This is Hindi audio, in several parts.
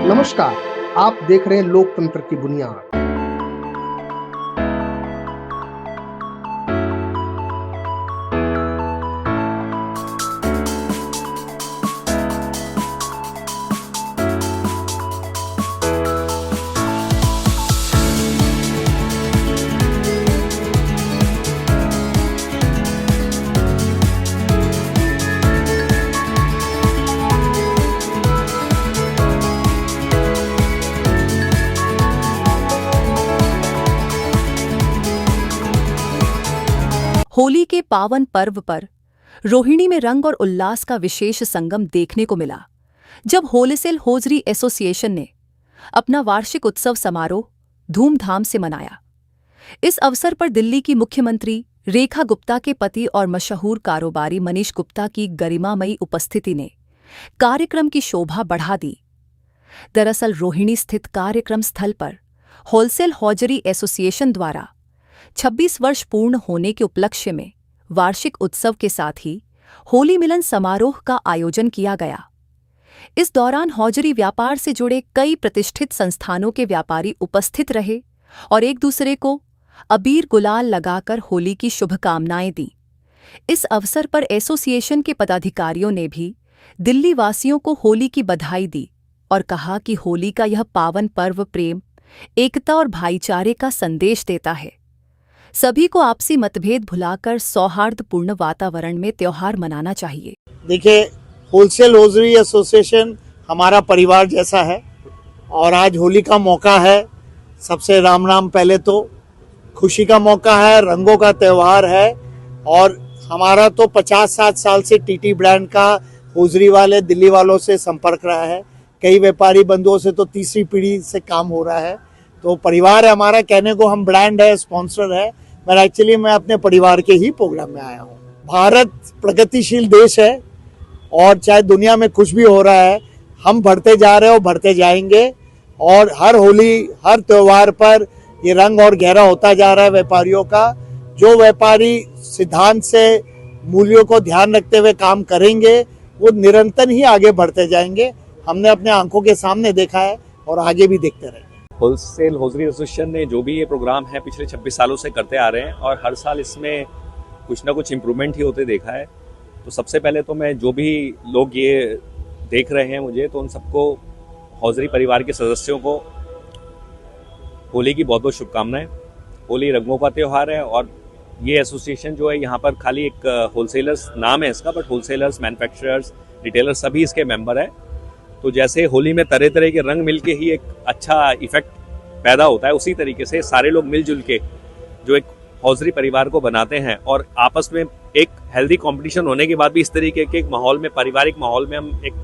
नमस्कार, आप देख रहे हैं लोकतंत्र की बुनियाद। होली के पावन पर्व पर रोहिणी में रंग और उल्लास का विशेष संगम देखने को मिला, जब होलसेल होजरी एसोसिएशन ने अपना वार्षिक उत्सव समारोह धूमधाम से मनाया। इस अवसर पर दिल्ली की मुख्यमंत्री रेखा गुप्ता के पति और मशहूर कारोबारी मनीष गुप्ता की गरिमामयी उपस्थिति ने कार्यक्रम की शोभा बढ़ा दी। दरअसल रोहिणी स्थित कार्यक्रम स्थल पर होलसेल हौजरी एसोसिएशन द्वारा 26 वर्ष पूर्ण होने के उपलक्ष्य में वार्षिक उत्सव के साथ ही होली मिलन समारोह का आयोजन किया गया। इस दौरान हौजरी व्यापार से जुड़े कई प्रतिष्ठित संस्थानों के व्यापारी उपस्थित रहे और एक दूसरे को अबीर गुलाल लगाकर होली की शुभकामनाएं दी। इस अवसर पर एसोसिएशन के पदाधिकारियों ने भी दिल्ली वासियों को होली की बधाई दी और कहा कि होली का यह पावन पर्व प्रेम, एकता और भाईचारे का संदेश देता है। सभी को आपसी मतभेद भुलाकर सौहार्दपूर्ण वातावरण में त्योहार मनाना चाहिए। देखिए, होलसेल होजरी एसोसिएशन हमारा परिवार जैसा है और आज होली का मौका है। सबसे राम राम। पहले तो खुशी का मौका है, रंगों का त्यौहार है और हमारा तो 50-60 साल से टीटी ब्रांड का होजरी वाले दिल्ली वालों से संपर्क रहा है। कई व्यापारी बंधुओं से तो तीसरी पीढ़ी से काम हो रहा है। तो परिवार है हमारा, कहने को हम ब्रांड है, स्पॉन्सर है, पर एक्चुअली मैं अपने परिवार के ही प्रोग्राम में आया हूँ। भारत प्रगतिशील देश है और चाहे दुनिया में कुछ भी हो रहा है, हम बढ़ते जा रहे हैं और बढ़ते जाएंगे और हर होली, हर त्योहार पर ये रंग और गहरा होता जा रहा है व्यापारियों का। जो व्यापारी सिद्धांत से मूल्यों को ध्यान रखते हुए काम करेंगे, वो निरंतर ही आगे बढ़ते जाएंगे। हमने अपने आंखों के सामने देखा है और आगे भी देखते रहेंगे। होलसेल होजरी एसोसिएशन ने जो भी ये प्रोग्राम है पिछले 26 सालों से करते आ रहे हैं और हर साल इसमें कुछ ना कुछ इम्प्रूवमेंट ही होते देखा है। तो सबसे पहले तो मैं जो भी लोग ये देख रहे हैं मुझे, तो उन सबको, हौजरी परिवार के सदस्यों को होली की बहुत बहुत शुभकामनाएं। होली रंगों का त्यौहार है और ये एसोसिएशन जो है, यहाँ पर खाली एक होलसेलर्स नाम है इसका, बट होलसेलर्स, मैन्युफैक्चरर्स, रिटेलर्स सभी इसके मेंबर है। तो जैसे होली में तरह तरह के रंग मिलके ही एक अच्छा इफेक्ट पैदा होता है, उसी तरीके से सारे लोग मिलजुल के जो एक हौजरी परिवार को बनाते हैं और आपस में एक हेल्दी कंपटीशन होने के बाद भी इस तरीके के एक माहौल में, पारिवारिक माहौल में हम एक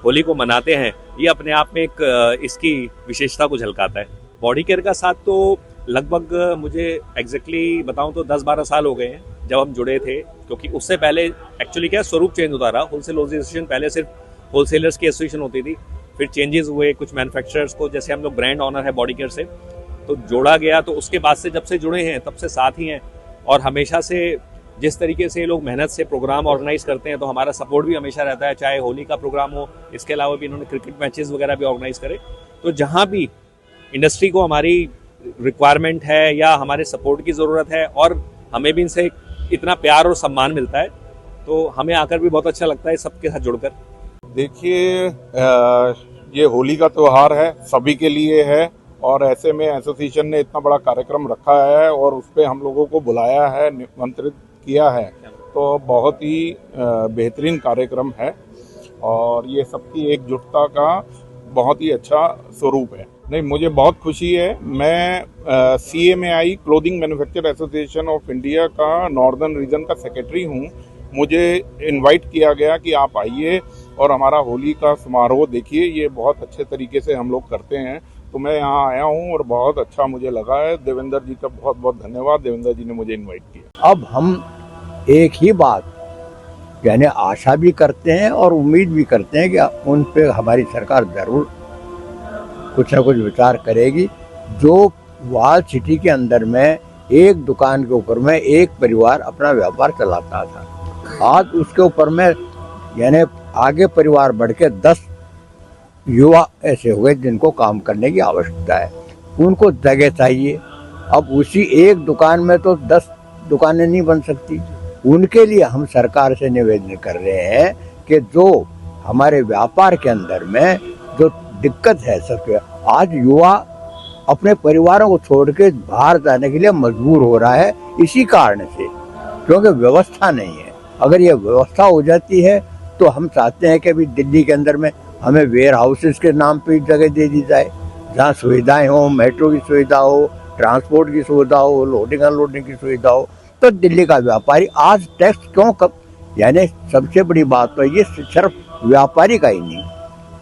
होली को मनाते हैं, ये अपने आप में एक इसकी विशेषता को झलकाता है। बॉडी केयर का साथ तो लगभग मुझे एग्जैक्टली बताऊं तो 10-12 साल हो गए हैं जब हम जुड़े थे, क्योंकि उससे पहले एक्चुअली क्या स्वरूप चेंज होता रहा। होलसेल एसोसिएशन पहले सिर्फ होलसेलर्स की एसोसिएशन होती थी, फिर चेंजेस हुए, कुछ मैन्युफैक्चरर्स को, जैसे हम लोग ब्रांड ऑनर है बॉडी केयर से, तो जोड़ा गया। तो उसके बाद से जब से जुड़े हैं तब से साथ ही हैं और हमेशा से जिस तरीके से लोग मेहनत से प्रोग्राम ऑर्गेनाइज करते हैं, तो हमारा सपोर्ट भी हमेशा रहता है, चाहे होली का प्रोग्राम हो, इसके अलावा भी इन्होंने क्रिकेट मैचेस वगैरह भी ऑर्गेनाइज करे। तो जहाँ भी इंडस्ट्री को हमारी रिक्वायरमेंट है या हमारे सपोर्ट की ज़रूरत है और हमें भी इनसे इतना प्यार और सम्मान मिलता है, तो हमें आकर भी बहुत अच्छा लगता है सबके साथ जुड़कर। देखिए, ये होली का त्यौहार है, सभी के लिए है और ऐसे में एसोसिएशन ने इतना बड़ा कार्यक्रम रखा है और उस पर हम लोगों को बुलाया है, निमंत्रित किया है, तो बहुत ही बेहतरीन कार्यक्रम है और ये सबकी एकजुटता का बहुत ही अच्छा स्वरूप है। नहीं, मुझे बहुत खुशी है। मैं CMAI clothing manufacture association of India का नॉर्दर्न रीजन का सेक्रेटरी हूँ। मुझे इनवाइट किया गया कि आप आइए और हमारा होली का समारोह देखिए, ये बहुत अच्छे तरीके से हम लोग करते हैं। तो मैं यहाँ आया हूँ और बहुत अच्छा मुझे लगा है। देवेंद्र जी का बहुत बहुत धन्यवाद, देवेंद्र जी ने मुझे इनवाइट किया। अब हम एक ही बात यानी आशा भी करते हैं और उम्मीद भी करते हैं कि उन पे हमारी सरकार ज़रूर कुछ ना कुछ विचार करेगी। जो वाल सिटी के अंदर में एक दुकान के ऊपर में एक परिवार अपना व्यापार चलाता था, आज उसके ऊपर में यानी आगे परिवार बढ़ के 10 युवा ऐसे हो गए जिनको काम करने की आवश्यकता है, उनको जगह चाहिए। अब उसी एक दुकान में तो 10 दुकानें नहीं बन सकती। उनके लिए हम सरकार से निवेदन कर रहे हैं कि जो हमारे व्यापार के अंदर में जो दिक्कत है सबके, आज युवा अपने परिवारों को छोड़ के बाहर जाने के लिए मजबूर हो रहा है इसी कारण से, क्योंकि व्यवस्था नहीं है। अगर ये व्यवस्था हो जाती है तो हम चाहते हैं कि अभी दिल्ली के अंदर में हमें वेयर हाउसेस के नाम पे जगह दे दी जाए, जहाँ सुविधाएं हो, मेट्रो की सुविधा हो, ट्रांसपोर्ट की सुविधा हो, लोडिंग अनलोडिंग की सुविधा हो। तो दिल्ली का व्यापारी आज टैक्स क्यों यानी सबसे बड़ी बात तो ये सिर्फ व्यापारी का ही नहीं,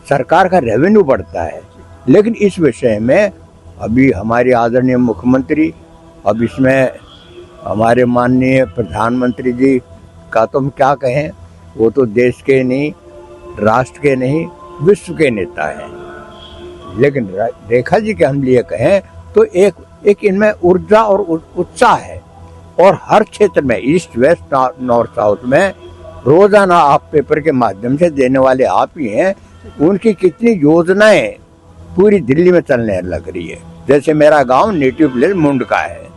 सरकार का रेवेन्यू बढ़ता है। लेकिन इस विषय में अभी हमारे आदरणीय मुख्यमंत्री, अब इसमें हमारे माननीय प्रधानमंत्री जी का तो हम क्या कहें, वो तो देश के नहीं, राष्ट्र के नहीं, विश्व के नेता हैं। लेकिन रेखा जी के हम लिए कहें तो एक इनमें ऊर्जा और उत्साह है, और हर क्षेत्र में ईस्ट वेस्ट नॉर्थ साउथ में रोजाना आप पेपर के माध्यम से देने वाले आप ही हैं। उनकी कितनी योजनाएं पूरी दिल्ली में चलने लग रही है। जैसे मेरा गांव नेटिव प्लेस मुंडका है,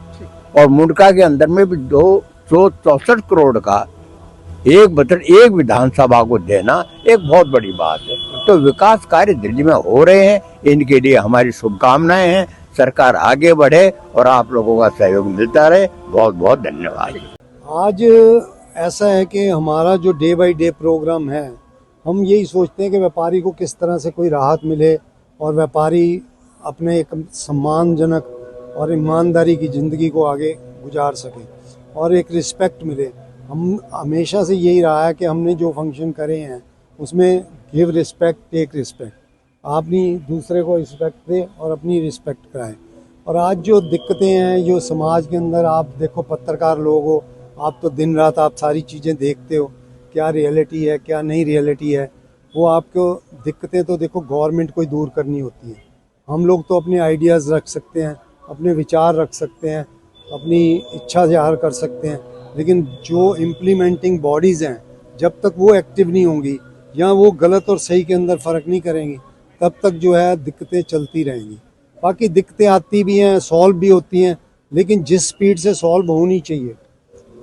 और मुंडका के अंदर में भी 264 करोड़ का एक विधानसभा को देना एक बहुत बड़ी बात है। तो विकास कार्य दिल्ली में हो रहे हैं, इनके लिए हमारी शुभकामनाएं हैं। सरकार आगे बढ़े और आप लोगों का सहयोग मिलता रहे। बहुत बहुत धन्यवाद। आज ऐसा है कि हमारा जो डे बाय डे प्रोग्राम है, हम यही सोचते हैं कि व्यापारी को किस तरह से कोई राहत मिले और व्यापारी अपने एक सम्मानजनक और ईमानदारी की ज़िंदगी को आगे गुजार सके और एक रिस्पेक्ट मिले। हम हमेशा से यही रहा है कि हमने जो फंक्शन करे हैं उसमें गिव रिस्पेक्ट टेक रिस्पेक्ट, अपनी दूसरे को रिस्पेक्ट दे और अपनी रिस्पेक्ट कराएं। और आज जो दिक्कतें हैं जो समाज के अंदर, आप देखो पत्रकार लोग हो, आप तो दिन रात आप सारी चीज़ें देखते हो, क्या रियलिटी है क्या नहीं रियलिटी है, वो आपको दिक्कतें तो देखो गवर्नमेंट को ही दूर करनी होती है। हम लोग तो अपने आइडियाज़ रख सकते हैं, अपने विचार रख सकते हैं, अपनी इच्छा ज़ाहिर कर सकते हैं, लेकिन जो इम्प्लीमेंटिंग बॉडीज़ हैं जब तक वो एक्टिव नहीं होंगी या वो गलत और सही के अंदर फ़र्क नहीं करेंगी, तब तक जो है दिक्कतें चलती रहेंगी। बाकी दिक्कतें आती भी हैं, सॉल्व भी होती हैं, लेकिन जिस स्पीड से सॉल्व होनी चाहिए,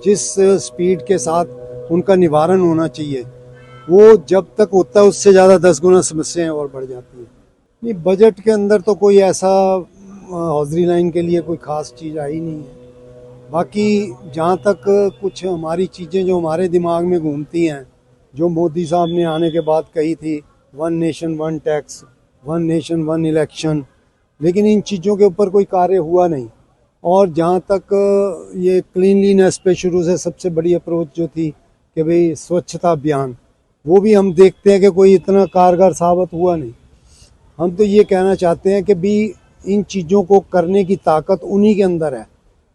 जिस स्पीड के साथ उनका निवारण होना चाहिए, वो जब तक होता है उससे ज़्यादा 10 गुना समस्याएं और बढ़ जाती हैं। नहीं, बजट के अंदर तो कोई ऐसा हौजरी लाइन के लिए कोई ख़ास चीज़ आई नहीं है। बाकी जहाँ तक कुछ हमारी चीज़ें जो हमारे दिमाग में घूमती हैं, जो मोदी साहब ने आने के बाद कही थी, 1 नेशन 1 टैक्स, 1 नेशन 1 इलेक्शन, लेकिन इन चीज़ों के ऊपर कोई कार्य हुआ नहीं। और जहाँ तक ये क्लीनलीनेस पे शुरू से सबसे बड़ी अप्रोच जो थी कि भाई स्वच्छता अभियान, वो भी हम देखते हैं कि कोई इतना कारगर साबित हुआ नहीं। हम तो ये कहना चाहते हैं कि भी इन चीज़ों को करने की ताकत उन्हीं के अंदर है,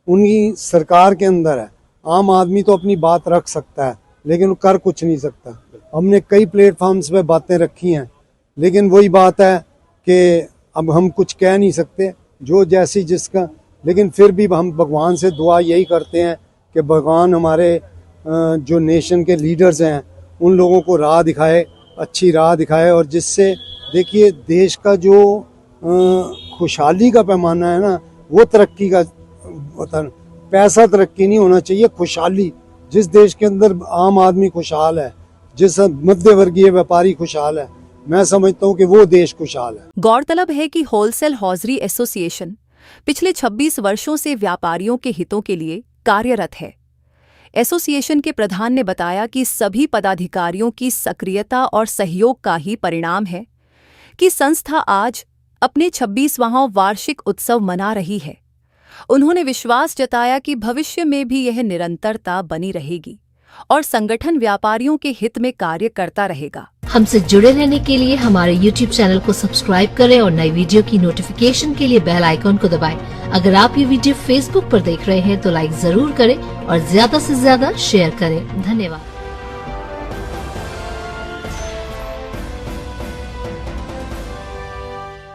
उन्हीं सरकार के अंदर है। आम आदमी तो अपनी बात रख सकता है लेकिन कर कुछ नहीं सकता। हमने कई प्लेटफॉर्म्स पे बातें रखी हैं, लेकिन वही बात है कि अब हम कुछ कह नहीं सकते, जो जैसी जिसका। लेकिन फिर भी हम भगवान से दुआ यही करते हैं कि भगवान हमारे जो नेशन के लीडर्स हैं उन लोगों को राह दिखाए, अच्छी राह दिखाए, और जिससे देखिए देश का जो खुशहाली का पैमाना है ना, वो तरक्की का पैसा तरक्की नहीं होना चाहिए, खुशहाली। जिस देश के अंदर आम आदमी खुशहाल है, जिस मध्य वर्गीय व्यापारी खुशहाल है, मैं समझता हूँ कि वो देश खुशहाल है। गौरतलब है कि होलसेल हॉजरी एसोसिएशन पिछले 26 वर्षों से व्यापारियों के हितों के लिए कार्यरत है। एसोसिएशन के प्रधान ने बताया कि सभी पदाधिकारियों की सक्रियता और सहयोग का ही परिणाम है कि संस्था आज अपने 26वां वार्षिक उत्सव मना रही है। उन्होंने विश्वास जताया कि भविष्य में भी यह निरंतरता बनी रहेगी और संगठन व्यापारियों के हित में कार्य करता रहेगा। हमसे जुड़े रहने के लिए हमारे YouTube चैनल को सब्सक्राइब करें और नई वीडियो की नोटिफिकेशन के लिए बेल आइकॉन को दबाएं। अगर आप ये वीडियो Facebook पर देख रहे हैं तो लाइक जरूर करें और ज्यादा से ज्यादा शेयर करें। धन्यवाद।